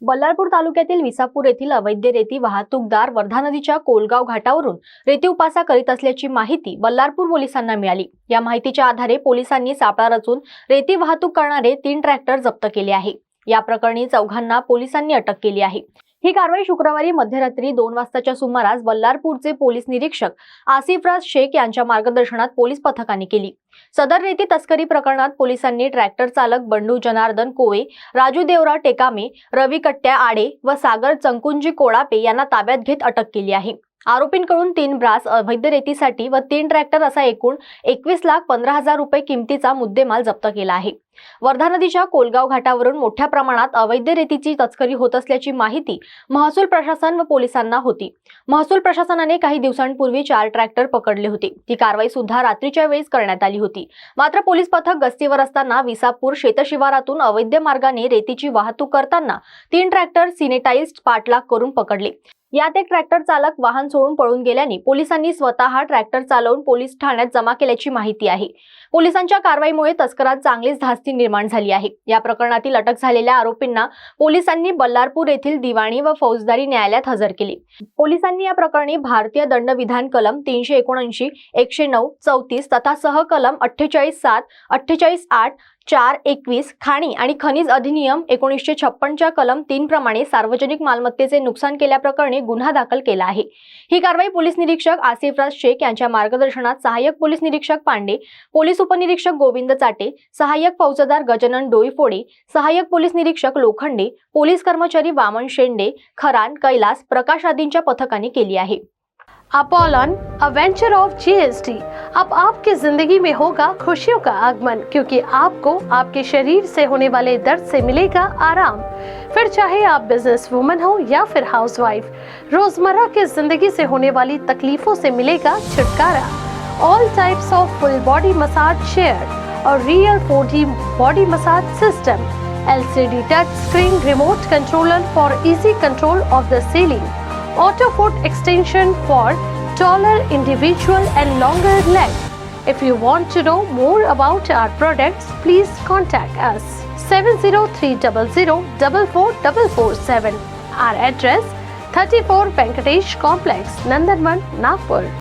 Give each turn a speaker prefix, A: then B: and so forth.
A: बल्लारपूर तालुक्यातील विसापूर येथील अवैध रेती वाहतूकदार वर्धा नदीच्या कोलगाव घाटावरून रेती उपासा करीत असल्याची माहिती बल्लारपूर पोलिसांना मिळाली। या माहितीच्या आधारे पोलिसांनी सापळा रचून रेती वाहतूक करणारे 3 ट्रॅक्टर जप्त केले आहे। या प्रकरणी चौघांना पोलिसांनी अटक केली आहे। ही कारवाई शुक्रवारी मध्यरात्री 2 वाजताच्या सुमारास बल्लारपूरचे पोलीस निरीक्षक आसिफराज शेख यांच्या मार्गदर्शनात पोलीस पथकाने केली। सदर रेती तस्करी प्रकरणात पोलिसांनी ट्रॅक्टर चालक बंडू जनार्दन कोळे, राजू देवरा टेकामे, रवी कट्ट्या आडे व सागर चंकुंजी कोळापे यांना ताब्यात घेत अटक केली आहे। आरोपींकडून 3 ब्रास अवैध रेतीसाठी व 3 ट्रॅक्टर असा एकूण 21,15,000 रुपये किमतीचा मुद्देमाल जप्त केला आहे। वर्धा नदीच्या कोलगाव घाटावरून मोठ्या प्रमाणात अवैध रेतीची तस्करी होत असल्याची माहिती महसूल प्रशासन व पोलिसांना होती। महसूल प्रशासनाने काही दिवसांपूर्वी 4 ट्रॅक्टर पकडले होते। ती कारवाई सुद्धा रात्रीच्या वेळेस करण्यात आली होती। मात्र पोलीस पथक गस्तीवर असताना विसापूर शेतशिवारातून अवैध मार्गाने रेतीची वाहतूक करताना 3 ट्रॅक्टर सिनेटाइज्ड पाठलाग करून पकडले। यात एक ट्रॅक्टर चालक वाहन सोडून पळून गेल्याने पोलिसांनी स्वतः ट्रॅक्टर चालवून पोलीस ठाण्यात जमा केल्याची माहिती आहे। पोलिसांच्या कारवाईमुळे तस्करात चांगलीच धास्ती निर्माण झाली आहे। या प्रकरणातील अटक झालेल्या आरोपींना पोलिसांनी बल्लारपूर येथील दिवाणी व फौजदारी न्यायालयात हजर केले। पोलिसांनी या प्रकरणी भारतीय दंडविधान कलम 379, 109, 34 तथा सह कलम 48(7), 48(8), 4, 21 खाणी आणि खनिज अधिनियम 1956 च्या कलम 3 प्रमाणे सार्वजनिक मालमत्तेचे नुकसान केल्याप्रकरणी गुन्हा दाखल केला आहे। ही कारवाई पोलीस निरीक्षक आसिफराज शेख यांच्या मार्गदर्शनात सहाय्यक पोलीस निरीक्षक पांडे, पोलीस उपनिरीक्षक गोविंद चाटे, सहाय्यक फौजदार गजानन डोईफोडे, सहाय्यक पोलीस निरीक्षक लोखंडे, पोलीस कर्मचारी वामन शेंडे, खरान, कैलास, प्रकाश आदींच्या पथकाने केली आहे।
B: अपोलन, अ वेंचर ऑफ जीएसटी। अब आपकी जिंदगी में होगा खुशियों का आगमन, क्योंकि आपको आपके शरीर से होने वाले दर्द से मिलेगा आराम। फिर चाहे आप बिजनेस वुमन हो या फिर हाउसवाइफ, रोजमर्रा की जिंदगी से होने वाली तकलीफों से मिलेगा छुटकारा। All types of full body massage chair और real 4D body massage system, LCD touch screen remote controller for easy control of the ceiling, auto foot extension for taller individual and longer leg. If you want to know more about our products, please contact us 7030044447. Our address 34 Venkatesh Complex, Nandanvan, Nagpur.